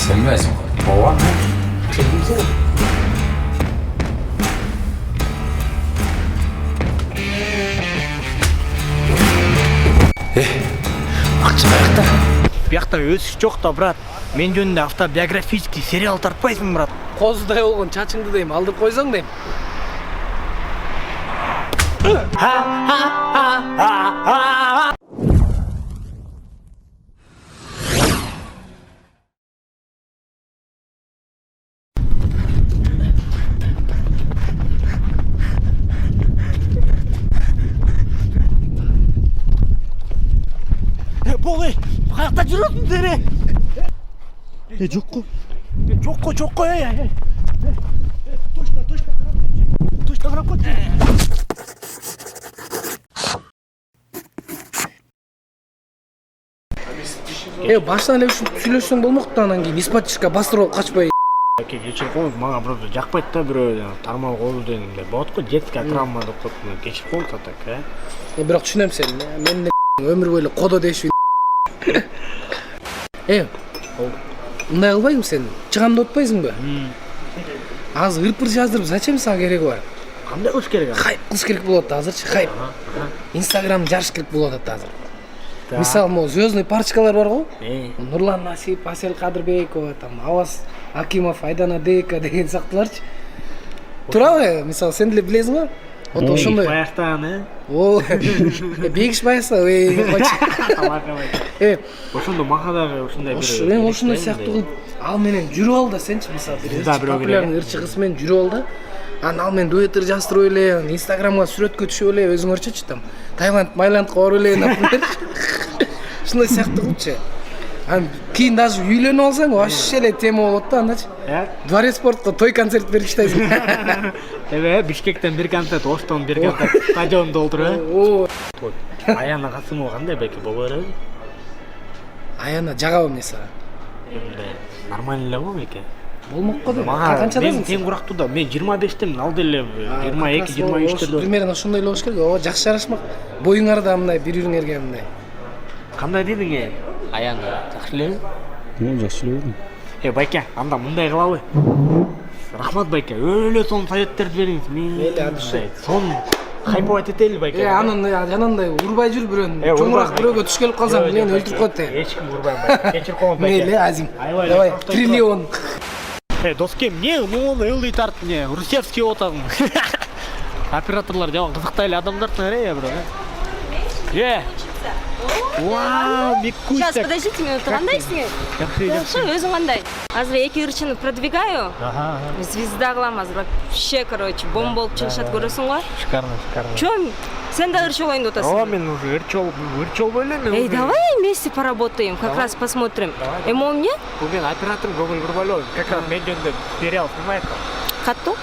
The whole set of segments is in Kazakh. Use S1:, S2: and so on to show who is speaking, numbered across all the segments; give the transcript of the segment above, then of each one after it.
S1: Sen bilmezsin koy.
S2: Ооба. Келдимсиң.
S1: Акча каякта?
S2: Биякта өсүш жок да, брат. Мен жөнүндө автобиографический сериал тартпайсың, брат.
S3: Козудай болгон чачыңды дейм, алдырып койсоң дейм.
S2: Болой, каякта жүрөсүңүздөр? Жокко. Жокко. Точка карап кой.
S3: Башынан эле ушинтип сүйлөшсөң болмокту, анан кийин испатчикка бастырып алып качпай.
S2: Аке, кечирип коюңуз, мага просто жакпайт да бирөө тармал коюу дегенде. Болот го, детская травма деп коюп, кечирип коюңуз атак,
S3: Бирок түшүнөм сени. Мен өмүр бою кодо дешип. Мындай кылбайсың сен? Чыгам деп атпайсыңбы? Азыр ырпыр жаздырып, зачем сага кереги бар?
S2: Кандай кылыш керек?
S3: Хайп кылыш керек болот азырчы, хайп. Инстаграм жарыш керек болот азыр. Мисалы, могу звездный парочкалар бар го? Нурлан Насип, Асель Кадырбекова, там Аваз Акимов, Айдана Дейка деген сактыларчы. Туурабы? Мисалы, сен деле билесиң го? Вот ошондой.
S2: Баяктан,
S3: О, бегиш баяса,
S2: ошондо мага дагы ушундай бир.
S3: Ошондой сыяктуу кылып, ал менен жүрүп ал да сенчи, мисалы, популярный ырчы кыз менен жүрүп ал да. Анан ал менен дуэттер жаздырып эле, Инстаграмга сүрөткө түшүп эле, өзүңөрчүчү там Таиланд, Майландка барып эле, например. Ушундай сыяктуу кылыпчы. Анан кийин даже үйлөнүп алсаң, вообще эле тема болот да андачы. Дворец спортко той концерт берип иштейсиң.
S2: Бишкектен бир концерт, Оштон бир концерт, стадион долтуруп. Аяна Касымова кандай беки боло береби?
S3: Аяна жагабы эмне сага?
S2: Нормально эле го беки.
S3: Болмокко да.
S2: Канчадасың? Мен тең курактуу да. Мен 25темин, ал деле 22, 23-тө.
S3: Примерно ошондой эле болуш керек. Ооба, жакшы жарашмак. Боюңар да мындай бири-бириңерге мындай.
S2: Кандай дедиң? Аяна жакшы элеби?
S1: Жакшы эле.
S2: Байке, анда мындай кылалы. Рахмат байке, өлө сон советтерди бериңиз.
S3: Мейли, абишет.
S2: Сон хайповать этели байке.
S3: Анан жанагындай урбай жүр бирөөнүн. Чоңураак бирөөгө туш келип калсаң, мени өлтүрүп коет.
S2: Эч ким урбайм байке. Кечирип коюңуз байке.
S3: Мейли, Азим. Давай, триллион.
S2: Доскем, эмне мону ылдый тарт, эмне Русевский отагың. Операторлор жаман кызыктай эле адамдардын бирок. Вау, Микуся.
S4: Сейчас, подождите минуту, кандайсың? Хорошо, өзүң кандай? Азыр эки ырчыны продвигаю. Звезда кылам азыр. Вообще, короче, бомба болуп чыгышат, көрөсүң го?
S2: Шикарно.
S4: Чё, сен да ырчы болоюн деп атасың?
S2: Мен уже ырчол болем.
S4: Давай вместе поработаем, как раз посмотрим. Могу мне?
S2: Бул мен операторым Гоголь Гурбалев. Как раз мен жөнүндө сериал снимает.
S4: Катту?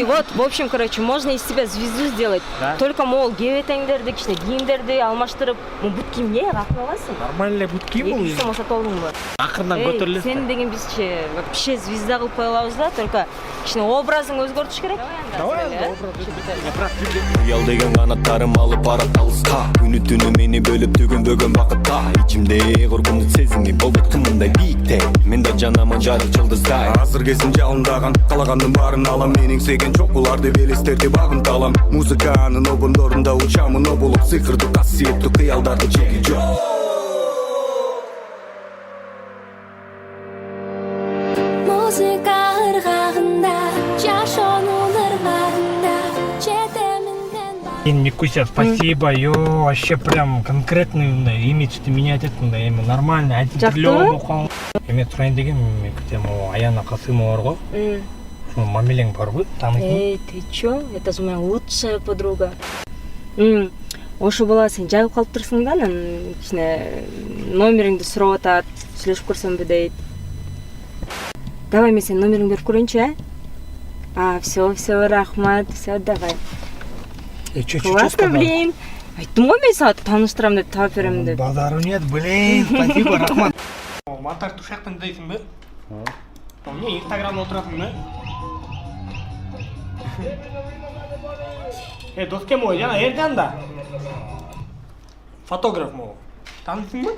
S4: Вот, в общем, короче, можно из тебя звезду сделать. Только, мол, гебетеңдерди, кичине кийимдерди алмаштырып, бут кийимге катын аласың.
S2: Нормальный бут кийим бул.
S4: Эки сомго сатып алдыңбы?
S2: Акырынан көтөрүлөсүң.
S4: Сен деген бизче вообще звезда кылып кое алабыз да, только кичине образың өзгөртүш керек.
S2: Давай,
S5: Уял деген канаттарым алып барат алыска. Күнү түнү мени бөлүп төгөнбөгөн бакытта. Ичимде коркунуч сезими болбойт мындай биикте. Мен да жанамын жарык жылдыздай. Азыр кезим жалындаган, калагандын баарын алам. Менин сеген чокуларды белестерди багынталам. Музыканын обондорунда учамын оболуп, сыйкырдуу касиеттүү кыялдарды чеги жок.
S6: Музыка ыргагында, жашоонун ыргагында, жетеминден
S2: Микуся, спасибо, вообще прям конкретный имиджди менять этим, нормально, один триллион окон. Эме турайын деген, Микуся, Аяна Касымова бар го. Мамилең барбы? Таанысың?
S4: Ты чё? Это же моя лучшая подруга. Ошо бала сен жайып калып турсуң да, анан кичине номериңди сурап атат, сүйлөшүп көрсөмбү дейт. Давай мен сенин номериңди берип көрөйүнчү, Все, рахмат, все, давай. Классно, блин. Айттым го мен сага тааныштырам деп таап берем деп.
S2: Базару нет, блин, спасибо, рахмат. Мантар тушактан дейсиңби? Эмне Инстаграмда отурасыңбы? Доскем ой, жана Эрден да. Фотограф могу. Таанысыңбы?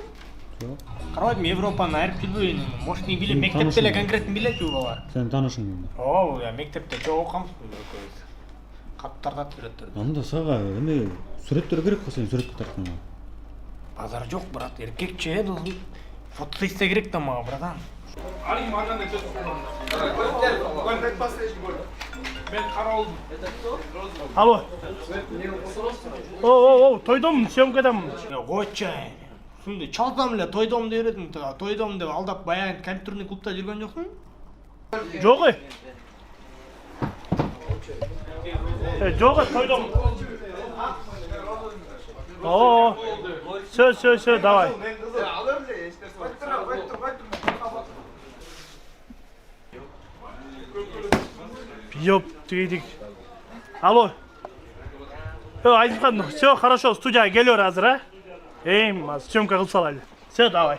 S2: Карабайдым, Европаны айырып жүрбөйүн. Может, не билет, мектепте эле конкретно билет у бала.
S1: Сен таанышың менде.
S2: Ооба, я мектепте жок окумуш экөөбүз. Катып тартат сүрөттөрдү.
S1: Анда сага эме сүрөттөр керек го сен сүрөткө тартканга.
S2: Базар жок, брат. Эркекче, досум. Фото исте керек да мага, братан. Алло. О, тойдомун, съемкадамын. Койчу. Сунду чалсам эле тойдом деп бердим. Тойдом деп алдап баягы компьютерный клубда жүргөн жоксуң? Жок. Жок, тойдом. О, все, давай. Ёп, твидик. Алло. Айзхан, все хорошо, студияга келер азыр, а? Съемка кылып салайлы. Все, давай.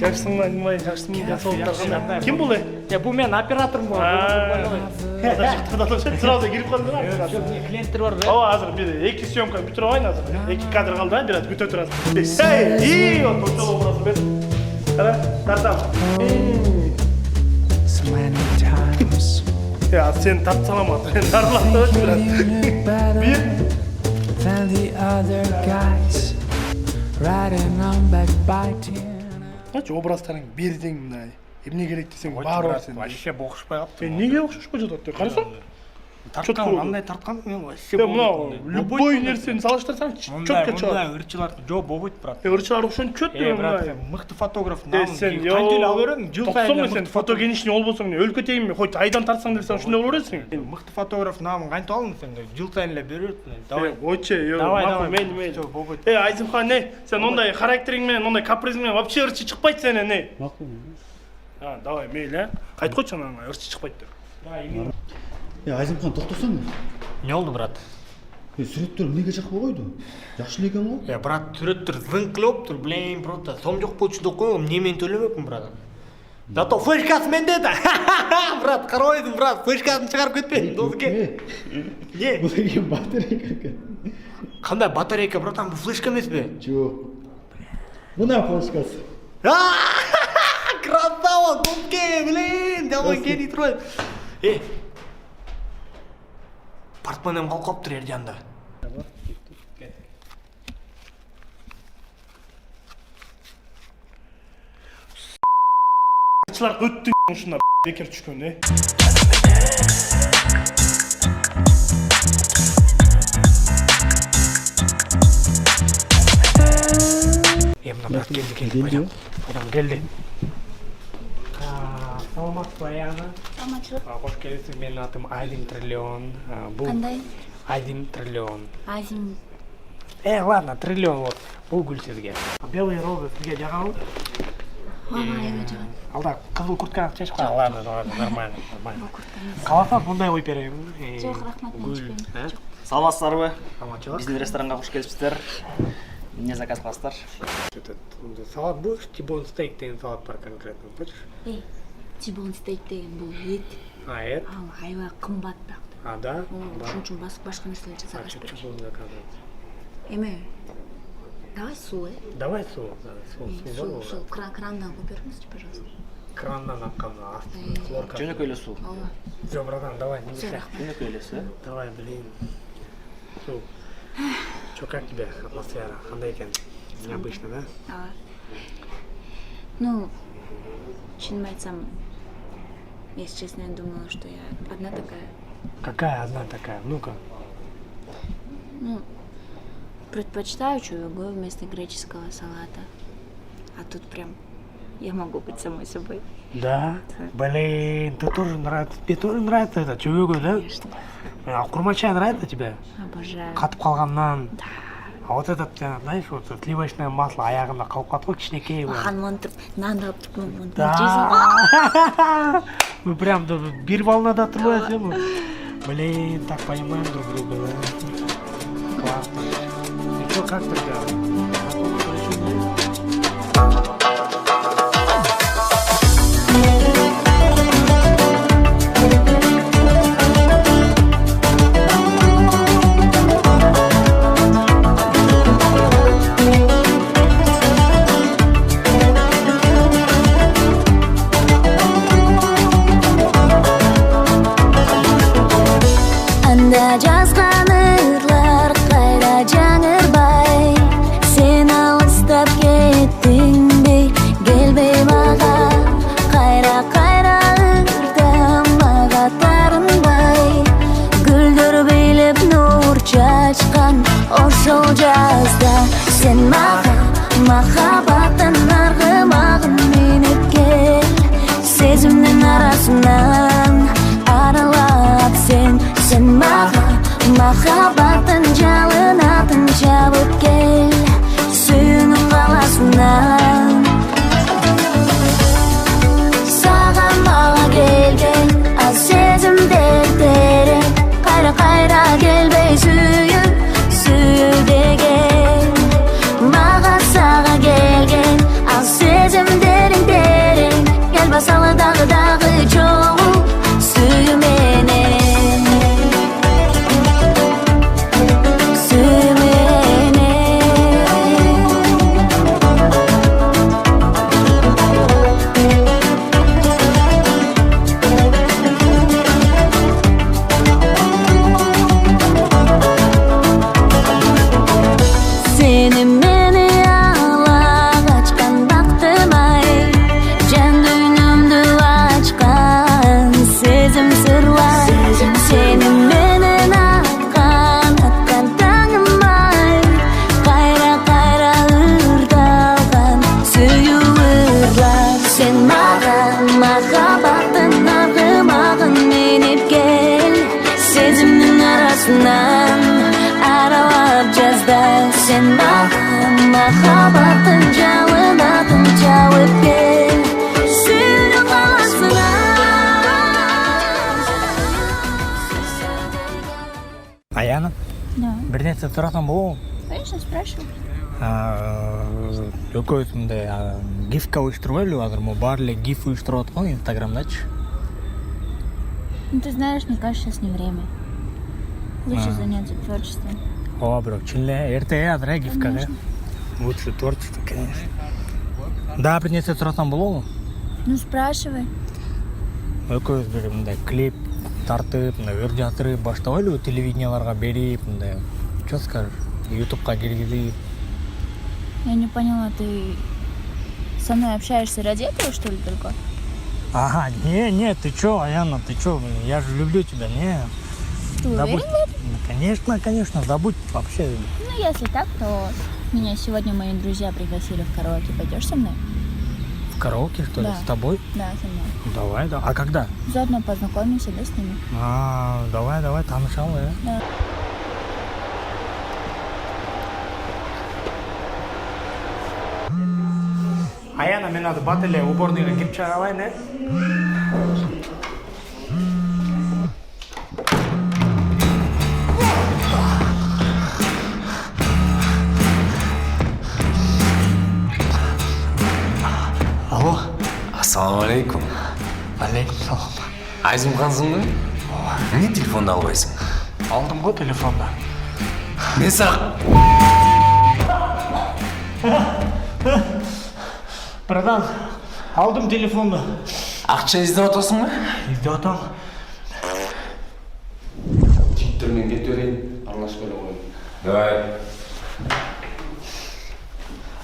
S2: Жақсың, кім бұл? Бұл мен операторым бол. Сразу келіп қалдың. Клиенттер бар. Азыр бір екі съемка бүтір ойын азыр. Екі кадр қалды, біраз бүте тұрасың. Ей, тоқтал образы бер. Қара, тартам. Сен тарт саламат. Тарлақты өтіп Kaç obrazların birden münay. Emne gerek desem var var sen. Вообще boğuşpay yaptım. Неге boğuşpay жатат? Қарасаң? Тарткан, андай тарткан мен вообще. Мынау любой нерсени салыштырсаң чөткө чыгат. Мындай ырчылар жок болбойт, брат. Ырчылар ошон чөт деп мындай. Мыкты фотограф намын. Кантеле алып берем, жыл сайын сен фотогеничный болбосоң, өлкө тейинби, хоть айдан тартсаң десең ошондой болор элесиң. Мыкты фотограф намын кантип алдың сен? Жыл сайын эле берет. Давай. Ойче, давай. Мейли. Айзымхан, сен ондай характериң менен, ондай капризиң менен вообще ырчы чыкпайт сенен, Макул. Давай, мейли, Кайтып койчу анан ырчы чыкпайт деп.
S1: Айзымхан, токтосоң.
S2: Не болду, брат?
S1: Сүрөттөр эмнеге жакпай койду? Жакшы эле экен го?
S2: Брат, сүрөттөр зыңк эле болуптур, блин, просто сом жок болчу деп койгом, эмне менен төлөбөкмүн, брат. Зато флешкасы менде да. Брат, карабайдым, брат, флешкасын чыгарып кетпейин, досуке. Не?
S1: Бул экен батарейка экен.
S2: Кандай батарейка, братан, бул флешка эмеспи?
S1: Жок. Мына флешкасы.
S2: Красава, досуке, блин, давай кени турбайт. Портмонем қалып қалыптыр ер жанында. Сылар өттің ұшына бекер түшкен, Мына брат келді. Адам келді. Саламатсыз ба, Аяна?
S7: Саламатшылық.
S2: Қош келесіз, менің атым Азим Триллион.
S7: Қандай?
S2: Азим Триллион.
S7: Азим.
S2: Ладно, Триллион вот. Бұл гүл сізге. Белые розы сізге жағалы?
S7: Айға жағады.
S2: Алда қызыл куртканы шешіп қой. Ладно, нормально. Қаласақ бұндай ой беремін.
S7: Жоқ, рахмат, мен ішпеймін.
S8: Саламатсыздар бе?
S2: Саламатшылық.
S8: Біздің ресторанға қош келіпсіздер. Не заказ қыласыздар?
S2: Салат бұл, тибон стейк деген салат бар конкретно. Хочешь?
S7: Тибон стейк деген бұл ет.
S2: Ет?
S7: Ал айға қымбат бақты.
S2: Да?
S7: Ошон үчүн башка нерселерди заказ берет.
S2: Что будем заказывать?
S7: Эме, давай суу,
S2: Давай су.
S7: Суу, крандан куюп бериңизчи, пожалуйста.
S2: Крандан аккан астын хлорка.
S8: Жөнөкөй эле суу.
S7: Ооба.
S2: Все, братан, давай, не
S7: Всё,
S2: мешай.
S7: рахмат.
S8: Жөнөкөй эле суу.
S2: Давай, блин. Су. Чё, как тебе атмосфера? Кандай экен? Необычно, да?
S7: Ооба. Ну, чынын айтсам, если честно, я думала, что я одна такая.
S2: Какая одна такая? Ну-ка.
S7: Ну, предпочитаю чугу вместо греческого салата. А тут прям я могу быть самой собой.
S2: Да? Блин, тебе тоже нравится это? Чугу, да?
S7: Конечно.
S2: А курмачай нравится тебе?
S7: Обожаю.
S2: Қатып қалғаннан.
S7: Да.
S2: А вот этот, знаешь, вот сливочное масло аяғында қалып қалды ғой, кішінекей.
S7: Маған мантып, нанды алып тұрып, мантып
S2: Да. Мы прям бір волнада тұрмайсың ғой. Блин, так понимаем друг друга, да? Классно. И что, как тогда?
S6: махаббаттын жалынатын жабып кел сүйүүнүн каласынан сага мага келген ал сезимдер терең кайра келбей сүйүү деген мага сага келген ал сезимдериң терең кел басалы дагы чогуу сүйүү менен аралап жазда сен маған махаббаттың жалынатын жауып кел сүйүүнүн каласынан.
S2: Аяна,
S7: Да.
S2: бир нерсе сурасам болобу?
S7: Конечно, спрашивай.
S2: Экөөбүз мындай гифка уюштурбайлыбы азыр? Могу баары эле гиф уюштуруп аткан Инстаграмдачы.
S7: Ну, ты знаешь, мне кажется, сейчас не время. Лучше заняться творчеством.
S2: Ооба, бирок чын эле эрте азыр гифка. Лучше творчество, конечно. Да, бир нерсе сурасам болобу?
S7: Ну, спрашивай.
S2: Экөөбүз бир мындай клип тартып, мындай ыр жасырып баштабайлыбы, телевиденияларга берип, мындай, что скажешь, ютубка киргизип.
S7: Я не поняла, ты со мной общаешься ради этого, что ли, только?
S2: Ага, не, ты чё, Аяна, ты чё, я же люблю тебя, не.
S7: Ты уверен в этом?
S2: Конечно, забудь вообще.
S7: Ну, если так, то меня сегодня мои друзья пригласили в караоке. Пойдешь со мной?
S2: В караоке, что ли,
S7: Да.
S2: с тобой?
S7: Да, со мной.
S2: Давай, да. А когда?
S7: Заодно познакомимся, да, с ними?
S2: Давай, танышалы,
S7: Да.
S2: Аяна, мен азыр бат эле уборныйга кирип чыга алайын,
S9: Алло, ассалаумалейкум.
S2: Алейкум салам.
S9: Айзымхансың ба? Эмне телефонду албайсың?
S2: Алдым го телефонду.
S9: Мен сага
S2: Братан, алдым телефонду.
S9: акча издеп атасың ба?
S2: Издеп атам.
S9: Жигиттермен кетип берейин, аралашып эле коеюн. Давай.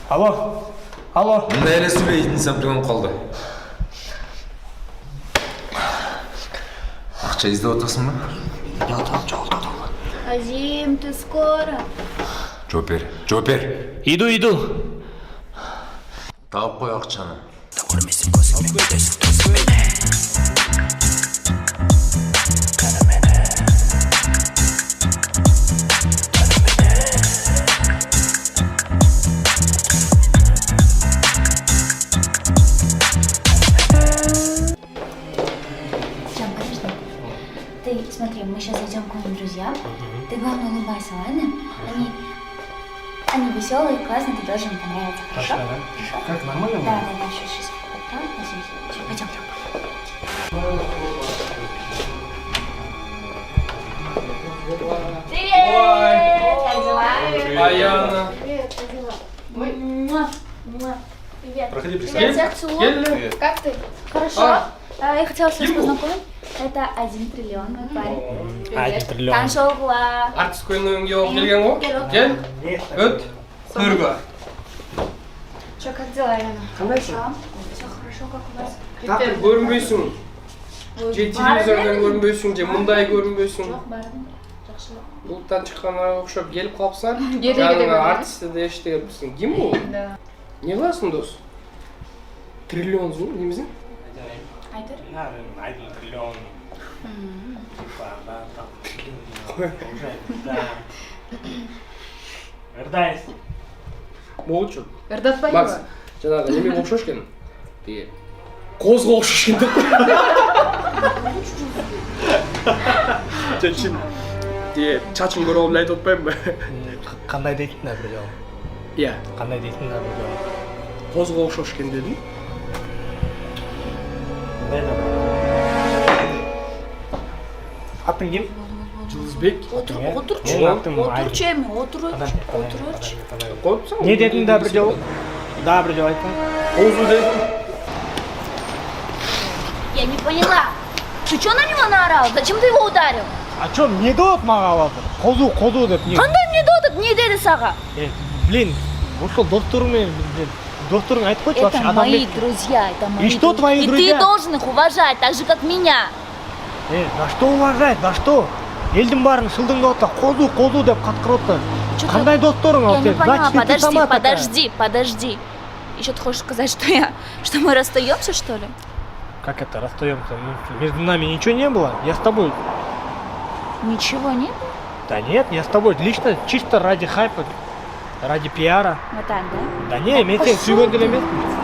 S2: Алло.
S9: Мындай эле сүйлөйт инсан прием калды. Акча издеп атасың ба?
S2: Издеп атам, жолдо.
S7: Азим, ты скоро?
S9: Жооп бер.
S2: Иду.
S9: Таап кой акчаны.
S7: Тём, подожди. Ты смотри, мы сейчас зайдем к моим друзьям. Ты главное улыбайся, ладно? Они веселые, классные, ты должен им понравиться, хорошо? Хорошо?
S2: Как, нормально?
S7: Да, сейчас. Пойдем. Привет! Как дела?
S3: Аяна.
S10: Привет, как дела? Привет.
S3: Проходи,
S10: Привет, тебя целую. Как ты? Хорошо. Я хотела вас познакомить. Это 1 триллион, мой парень.
S2: 1 триллион.
S10: Таншоғыла.
S3: Артист көйнөгүнгө алып келген го. Кел. Өт. Көргө.
S10: Что, как дела, Яна?
S3: Кандайсың?
S10: Все хорошо, как у вас?
S3: Так көрүнбөйсүң. Же телевизордон көрүнбөйсүң, же мындай көрүнбөйсүң.
S10: Жоқ, бәрін. Жақсы.
S3: Булуттан чыкканга окшоп келип калыпсың.
S10: Кеде
S3: Жаныңа
S10: көргөн.
S3: артистти да эштегенбизсиң. Ким бул?
S10: Да.
S3: Не кыласың дос? Триллионсуң, немесиң?
S10: Айтыр?
S2: 1 триллион. Эрдайс.
S3: Болчу.
S10: Эрдатбаева.
S3: Макс, жанагы немеге окшош экен. Тиги козго окшош экен деп. Чечим. Тиги чачын көрө албай айтып атпаймынбы?
S2: Кандай дейтин да бир жолу.
S3: Иә,
S2: Кандай дейтин да бир жолу.
S3: козго окшош экен дедим.
S2: Атың ким?
S3: Жылдызбек.
S10: Отурчу.
S2: Менин атым
S10: Отурчу эми, отурчу.
S3: Коюпсаң?
S2: Не дедің да бір жол? Да, бір жол айтпа.
S3: Козу дедим.
S7: Я не поняла. Ты что на него наорал? Зачем ты его ударил?
S2: А чё, не дот мага батыр? Козу деп не?
S7: Кандай мне додат, не деди сага.
S2: Блин, ушул досторуң менен досторуң айтып койчу вообще
S7: Это мои друзья, это мои
S2: И что твои друзья?
S7: И ты должен их уважать, так же, как меня.
S2: За что уважать, за что? Элдин баарын шылдыңдап атта, козу деп каткырып атта. Кандай досторуң
S7: Я не поняла,
S2: Значит,
S7: подожди. Еще ты хочешь сказать, что мы расстаемся, что ли?
S2: Как это, расстаемся? Между нами ничего не было? Я с тобой.
S7: Ничего не было?
S2: Да нет, я с тобой лично, чисто ради хайпа, ради пиара.
S7: Вот так, да?
S2: Да не, мен сени сүйгөн эле эмесмин.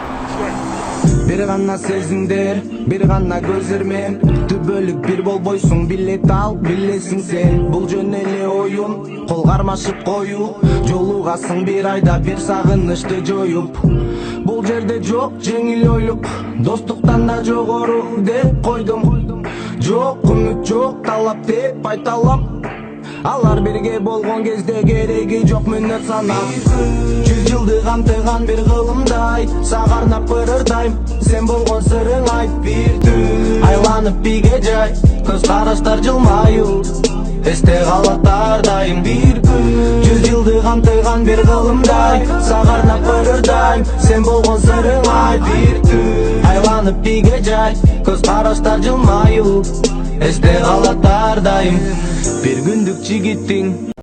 S11: Бир гана сезиңдер, бир гана көзөрмен түбөлүк бир болбойсуң, билет ал, билесиң сен. Бул жөн эле оюн, кол кармашып коюп, жолугасың бир айда бир сагынычты жоюп. Бул жерде жок жеңил ойлуп, достуктан да жогору деп койдум. Жок үмүт, жок талап деп айта алам. Алар бирге болгон кезде кереги жок мүнөт санап. 100 жылды камтыган бир кылымдай, сага арнап кырырдайм. Сен болгон сырың айт бир түн. Айланып биге жай, көз караштар жылмаюу, эсте калат ар дайым бир күн. 100 жылды камтыган бир кылымдай, сага арнап кырырдайм. Сен болгон сырың айт бир түн. Айланып биге жай, көз караштар жылмаюу, эсте калат ар дайым. Bir gündük жигиттиң